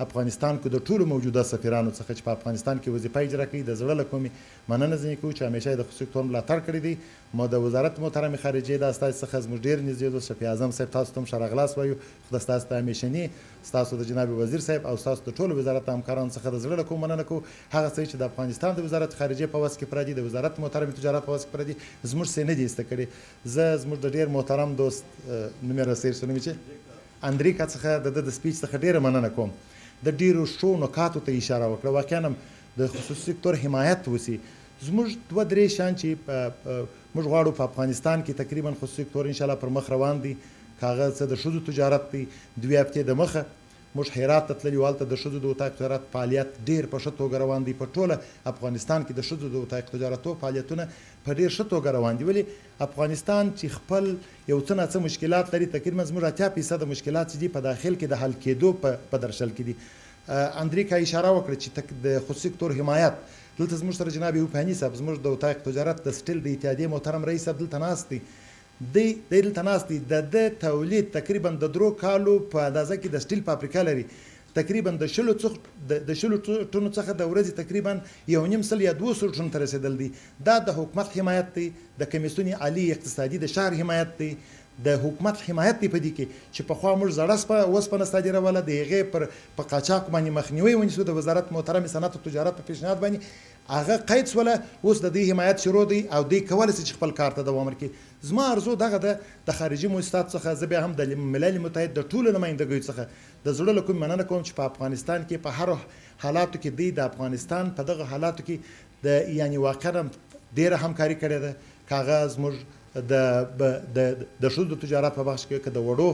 افغانستان کې د ټولو موجوده سفیرانو څخه چې په افغانستان کې وظیفه اجرا کوي د زړه له کومې مننه ځینې کوو چې همیشه د خصوصي سکتور ملاتړ کړی دی. ما د وزارت محترم خارجه د استازي څخه زموږ ډېر نږدې دوست شفیع اعظم صاحب تاسو ته هم ښه راغلاست وایو. خدای ستاسو ته همیشني ستاسو د جناب وزیر صاحب او ستاسو د ټولو وزارت همکارانو څخه د زړه له کومې مننه کوو. هغه څه چې د افغانستان د وزارت خارجه په وس کې پره دي، د وزارت محترم تجارت په وس کې پره دي، زموږ څه نه دي ایسته کړي. زه زموږ د ډېر محترم دوست نوم یې راسیر شو، نوم یې چې اندریکا څخه د سپیچ څخه ډېره مننه کوم. د ډېرو ښو نکاتو ته اشاره وکړه. واقعا هم د خصوصي سکتور حمایت وسي. زموږ دوه درې شیان چې موږ غواړو په افغانستان کې تقریبا خصوصي سکتور انشاءالله پر مخ روان دي. که هغه څه د ښځو تجارت دی، 2 هفتې د مخه موږ هرات ته تللي وو، هلته د ښځو د اتاق تجارت فعالیت ډېر په ښه توګه روان دی. په ټوله افغانستان کې د ښځو د اتاق تجارتو فعالیتونه په ډېر ښه توګه روان دي. ولې افغانستان چې خپل یو څه نه څه مشکلات لري، تقریبا زموږ 80% مشکلات چې دي په داخل کې د حل کېدو په درشل کې دي. اندریکا اشاره وکړه چې د خصوصي سکتور حمایت دلته زموږ سره جناب یوپاني صاحب زموږ د اتاق تجارت د سټیل د اتحادیې محترم رئیس صاحب دلته ناست دی. دی دلته ناست دی. د تولید تقریبا د 3 کالو په اندازه کې د سټیل فابریکه لري. تقریبا د 10 ټنو څخه د ورځې تقریبا 1.5 یا 200 ټنو ته رسېدل دي. دا د حکومت حمایت دی، د کمیسیون عالی اقتصادي د شهر حمایت دی، د حکومت حمایت دی په دې کې چې پخوا موږ زړه اوسپنه صادروله، د هغې په قاچاق باندې مخنیوی ونیسو. د وزارت محترم صنعت او تجارت په پیشنهاد باندې هغه قید شوله. اوس د دې حمایت شروع دی او دوی کولی شي چې خپل کار ته دوام ورکړي. زما ارزو دغه د خارجي مؤسساتو څخه زه بیا هم د ملل متحد د ټولو نمایندګیو څخه د زړه له کومې مننه کوم چې په افغانستان کې په هرو حالاتو کې دوی د افغانستان په دغه حالاتو کې یعنې واقعا ډېره همکاري کړې ده. که هغه زموږ د ښځو د تجارت په بخش کې که د وړو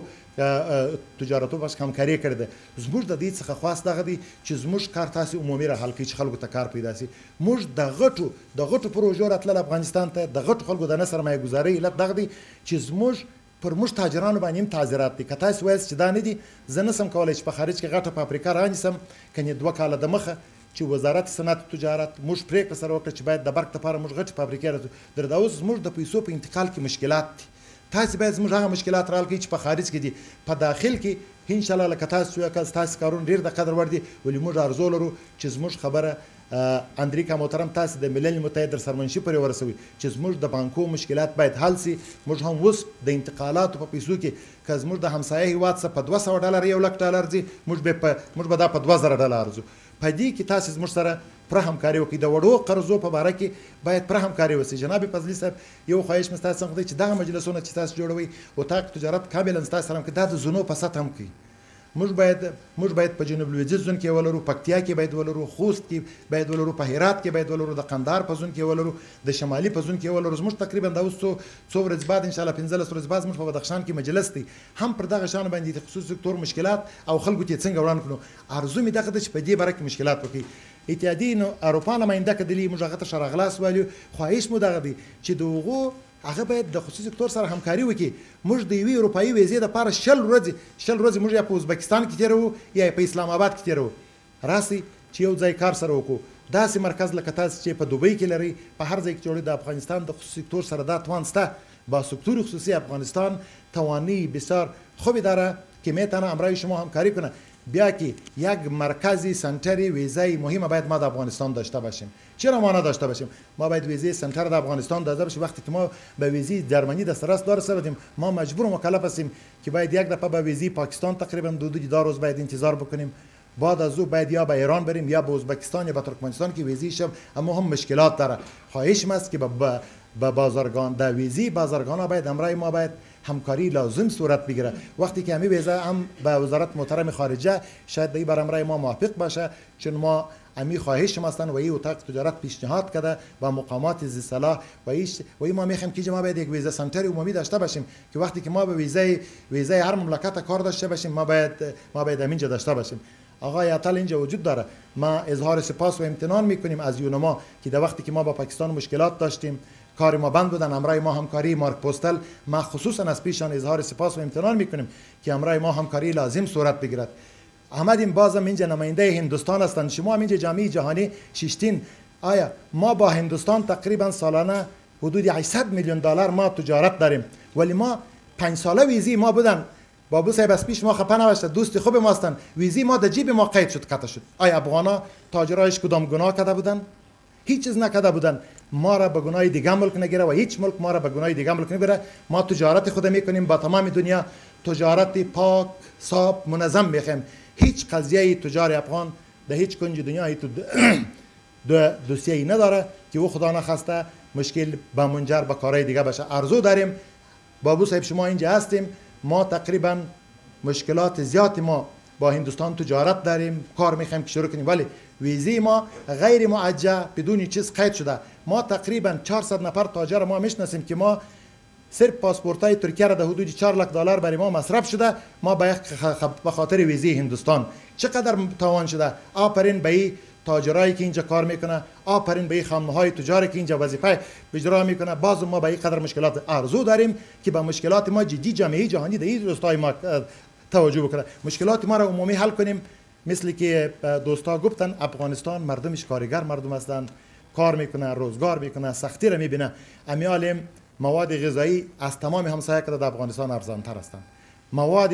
تجارتو بخش همکاري کړې ده. زموږ د دې څخه خواست دغه دی چې زموږ کار تاسې عمومي راحل کړي چې خلکو ته کار پیدا شي. موږ د غټو پروژو راتلل افغانستان ته د غټو خلکو د نه سرمایه ګزارۍ علت دغه دی چې زموږ پر موږ تاجرانو باندې هم تعذیرات دي. که تاسې وایاست چې دا نه دي، زه نسم کولی چې په خارج کې غټه فابریکه رانیسم. کنې 2 کاله د مخه چې وزارت صنعت او تجارت موږ پرېکړه سره وکړه چې باید د برق لپاره موږ غټې فابریکې راځو. دا اوس زموږ د پیسو په انتقال کې مشکلات دي. تاسې باید زموږ هغه مشکلات را حل کړئ چې په خارج کې دي. په داخل کې انشاءالله لکه تاسو وایئ ستاسې کارونه ډېر د قدر وړ دي. ولې موږ ارزو لرو چې زموږ خبره اندریکا محترم تاسې د ملل متحد در سرمنشي پورې ورسوي چې زموږ د بانکو مشکلات باید حل سي. موږ هم اوس د انتقالاتو په پیسو کې که زموږ د همسایه هېواد څخه په $200 $1,00,000 ځي، موږ به دا په $2,000 ځو. په دې کې تاسې زموږ سره پوره همکاري وکړئ. د وړو قرضو په باره کې باید پوره همکاري وشي. جناب فضلي صاحب یو خواهش مې ستاسو څخه دی چې دغه مجلسونه چې تاسو جوړوئ اتاق تجارت کاملا ستاسو سره هم کې دا د زونو په سطح هم کوي. موږ باید په جنوب لویدیځ زون کې ولرو، پکتیا کې باید ولرو، خوست کې باید ولرو، په هرات کې باید ولرو، د قندهار په زون کې ولرو، د شمالي په زون کې ولرو. زموږ تقریبا دا اوس څو ورځې بعد انشاءالله 15 ورځې بعد زموږ په بدخشان کې مجلس دی. هم پر دغه شان باندې د خصوصي سکتور مشکلات او خلکو ته څنګه وړاندې کړو. ارزو مې دغه ده چې په دې باره کې مشکلات وکړي. اتحادیې اروپا نماینده که دلي موږ هغه ته ښه راغلاست وایو. خواهش مو دغه دی چې د هغو هغه باید د خصوصي سکتور سره همکاري وکړي. موږ د یوې اروپایي ویزې دپاره 10 ورځې موږ یا په ازبکستان کې تېروو یا په اسلام آباد کې تېروو. راسئ چې یو ځای کار سره وکړو. داسې مرکز لکه تاسې چې په دوبۍ کې لرئ، په هر ځای کې جوړوي. د افغانستان د خصوصي سکتور سره دا توان شته. با سکتور خصوصی افغانستان توانی بسیار خوبی داره که میتونه امرای شما همکاری کنه. بیا که یک مرکزی سنتری ویزای مهم باید ما در افغانستان داشته باشیم. چرا ما نداشته باشیم؟ ما باید ویزای سنتر در افغانستان داشته باشیم. وقتی که ما به ویزای جرمنی دسترس داریم، ما مجبور و مکلف هستیم که باید یک دفعه به ویزای پاکستان تقریبا 2 روز باید انتظار بکنیم. بعد از او باید یا به ایران بریم یا به ازبکستان یا به ترکمنستان که ویزایش اما هم مشکلات داره. خواهشم است که به بازرگان در ویزای بازرگان باید امرای ما باید همکاری لازم صورت بگیره. وقتی که همین ویزا هم به وزارت محترم خارجه شاید دی بر امرای ما موافق باشه، چون ما امی خواهش هستن و این اتاق تجارت پیشنهاد کرده با مقامات ذی صلاح و ما میخوایم که ما باید یک ویزا سنتر عمومی داشته باشیم که وقتی که ما به ویزای هر مملکت کار داشته باشیم ما باید همینجا داشته باشیم. آقای عطل اینجا وجود داره. ما اظهار سپاس و امتنان میکنیم از یونما که در وقتی که ما با پاکستان مشکلات داشتیم، کار ما بند بودن، امرای ما همکاری مارک پستل، ما خصوصا از پیشان اظهار سپاس و امتنان میکنیم که امرای ما همکاری لازم صورت بگیرد. آمدیم بازم اینجا نماینده هندوستان هستند، شما هم اینجا جامعه جهانی شیشتین. آیا ما با هندوستان تقریبا سالانه حدود $800 میلیون ما تجارت داریم، ولی ما 5 ساله ویزی ما بودن بابو صاحب از پیش ما خفه نباشید، دوست خوب ما هستن. ویزی ما در جیب ما قید شد، قطع شد. آیا افغانا تاجرایش کدام گناه کرده بودن؟ هیچ چیز نکرده بودن. ما را به گناه دیگه ملک نگیره و هیچ ملک ما را به گناه دیگه ملک نگیره. ما تجارت خود میکنیم با تمام دنیا، تجارت پاک صاف منظم میخوایم. هیچ قضیه تجار افغان در هیچ کنج دنیا تو دوسیه نداره که او خدا نخواسته مشکل به منجر به کارهای دیگه بشه. ارزو داریم بابو صاحب شما اینجا هستیم، ما تقریبا مشکلات زیادی ما با هندوستان تجارت داریم، کار میخوایم که شروع کنیم، ولی ویزی ما غیر معجل بدون چیز قید شده. ما تقریبا 400 نفر تاجر ما میشناسیم که ما صرف پاسپورتای ترکیه را در حدود 4 لک دلار برای ما مصرف شده. ما به خاطر ویزی هندوستان چقدر تاوان شده. آفرین به این تاجرایی که اینجا کار میکنه، آفرین به این خانم‌های تجاری که اینجا وظیفه اجرا میکنه. باز ما به این قدر مشکلات ارزو داریم که به مشکلات ما جدی جامعه جهانی در این روستای ما توجه بکنه، مشکلات ما را عمومی حل کنیم. مثل که دوستا گفتن افغانستان مردمش کارگر مردم هستند، کار میکنه، روزگار میکنه، سختی را میبینه. امیال مواد غذایی از تمام همسایه که در افغانستان ارزان تر هستند. مواد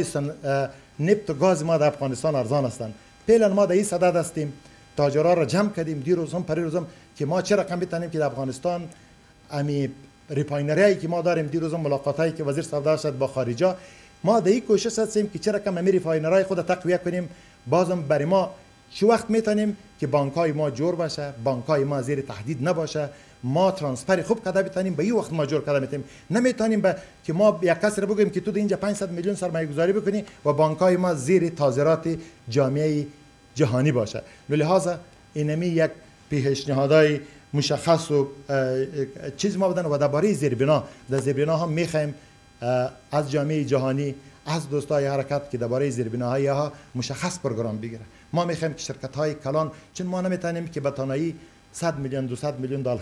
نفت و گاز ما در افغانستان ارزان هستند. فعلا ما در این صدد هستیم، تاجرها را جمع کردیم دیروز هم پریروز هم که ما چه رقم بتونیم که در افغانستان امی ریفاینری که ما داریم. دیروز هم ملاقاتایی که وزیر سودا شد با خارجه، ما در این کوشش هستیم که چه رقم امی ریفاینری خود تقویه کنیم. بازم برای ما چه وقت میتونیم که بانکای ما جور باشه، بانکای ما زیر تهدید نباشه، ما ترانسفر خوب کرده بتونیم به این وقت ما جور کرده میتونیم. نمیتونیم که ما یک کس رو بگیم که تو اینجا 500 میلیون سرمایه گذاری بکنی و بانکای ما زیر تاجرات جامعه جهانی باشه. لذا اینمی یک پیشنهادای مشخص و چیز ما بدن و درباره زیربنا، در زیربنا هم میخوایم از جامعه جهانی، از دوستای حرکت که درباره زیربناهای ها مشخص پروگرام بگیره. ما میخوایم که شرکت های کلان، چون ما نمیتونیم که به تنهایی 100 میلیون 200 میلیون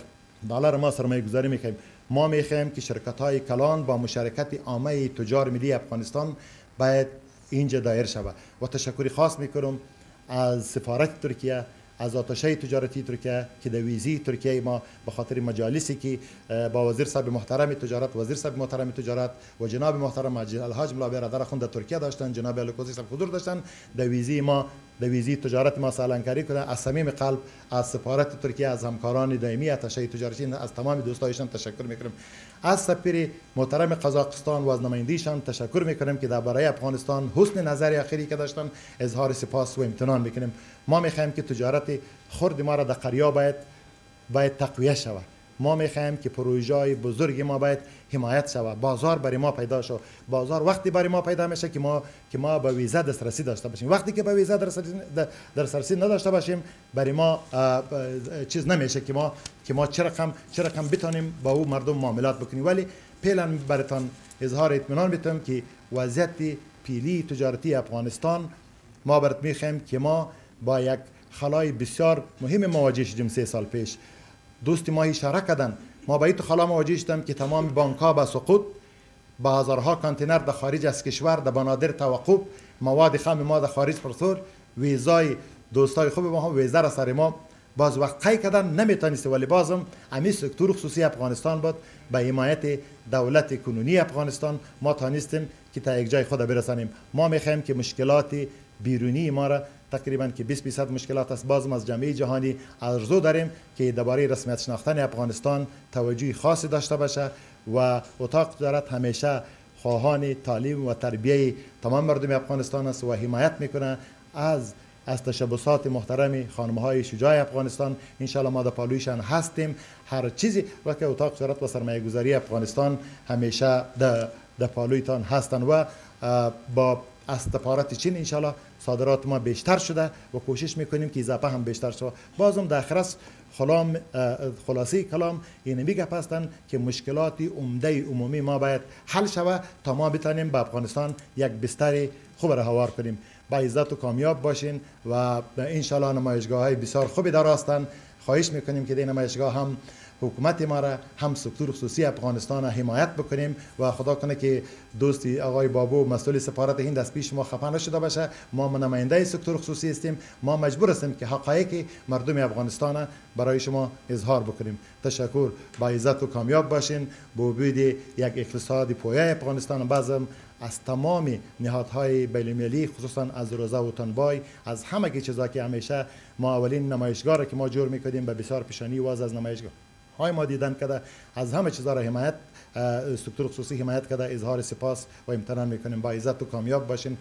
دلار ما سرمایه گذاری میکنیم. ما میخوایم که شرکت های کلان با مشارکت عامه تجار ملی افغانستان باید اینجا دایر شود. و تشکری خاص میکنم از سفارت ترکیه، از آتشه تجارتی ترکیه که در ویزی ترکیه ما به خاطر مجالسی که با وزیر صاحب محترم تجارت، وزیر صاحب محترم تجارت و جناب محترم الحاج ملا برادر خون در ترکیه داشتن، جناب الکوزی صاحب حضور داشتن. در ویزی ما، در ویزی تجارت ما سالانکاری کنه. از صمیم قلب از سفارت ترکیه، از همکاران دائمی آتشه تجارتی، از تمام دوستایشان تشکر میکنم. از سفیر محترم قزاقستان و از نمایندگیشان تشکر میکنم که درباره افغانستان حسن نظر اخیری که داشتن اظهار سپاس و امتنان میکنیم. ما میخوایم که تجارت خرد ما را در قریا باید تقویه شود. ما میخوایم که پروژه‌های بزرگ ما باید حمایت شود. بازار برای ما پیدا شود. بازار وقتی برای ما پیدا میشه که ما به ویزا دسترسی داشته باشیم. وقتی که به ویزا دسترسی نداشته باشیم برای ما چیز نمیشه که ما چه رقم بتونیم با او مردم معاملات بکنیم. ولی فعلا براتون اظهار اطمینان میتونم که وضعیت پیلی تجارتی افغانستان ما برات میخوایم که ما با یک خلای بسیار مهم مواجه شدیم 3 سال پیش. دوست ما اشاره کردن، ما با این خلا مواجه شدیم که تمام بانک‌ها به سقوط، با هزارها کانتینر در خارج از کشور در بنادر توقف، مواد خام ما در خارج پرسور، ویزای دوستای خوب ما هم ویزا را سر ما باز وقت قی کردن نمیتونست. ولی بازم امی سکتور خصوصی افغانستان بود به حمایت دولت کنونی افغانستان ما تانستیم که تا یک جای خود برسانیم. ما میخوایم که مشکلات بیرونی ما را تقریبا که 20% مشکلات است، بازم از جامعه جهانی آرزو داریم که درباره رسمیت شناختن افغانستان توجه خاصی داشته باشه و اتاق تجارت همیشه خواهان تعلیم و تربیه تمام مردم افغانستان است و حمایت میکنه از تشبسات محترم خانم‌های شجاع افغانستان. انشالله ما در پالویشان هستیم. هر چیزی وقتی اتاق تجارت و سرمایه گذاری افغانستان همیشه در پالویتان هستند و با از سفارت چین انشالله صادرات ما بیشتر شده و کوشش میکنیم که اضافه هم بیشتر شود. بازم در آخرش خلاصه کلام این میگه هستند که مشکلات عمده عمومی ما باید حل شود تا ما بتانیم به افغانستان یک بستر خوب را هوار کنیم. با عزت و کامیاب باشین و انشالله نمایشگاه های بسیار خوبی در هستند. خواهش میکنیم که این نمایشگاه هم حکومت ما را هم سکتور خصوصی افغانستان حمایت بکنیم و خدا کنه که دوستی آقای بابو مسئول سفارت هند از پیش ما خفه نشده باشه. ما نماینده سکتور خصوصی هستیم، ما مجبور هستیم که حقایق مردم افغانستان برای شما اظهار بکنیم. تشکر، با عزت و کامیاب باشین. با وجود یک اقتصاد پایه افغانستان بازم از تمام نهادهای بین‌المللی، خصوصا از روزا و تنبای، از همه چیزا که همیشه ما اولین نمایشگاه که ما جور میکردیم به بسیار پیشانی واز از نمایشگاه های ما دیدن کده، از همه چیزا را حمایت سکتور خصوصی حمایت کده. اظهار سپاس و امتنان میکنیم. با عزت و کامیاب باشین.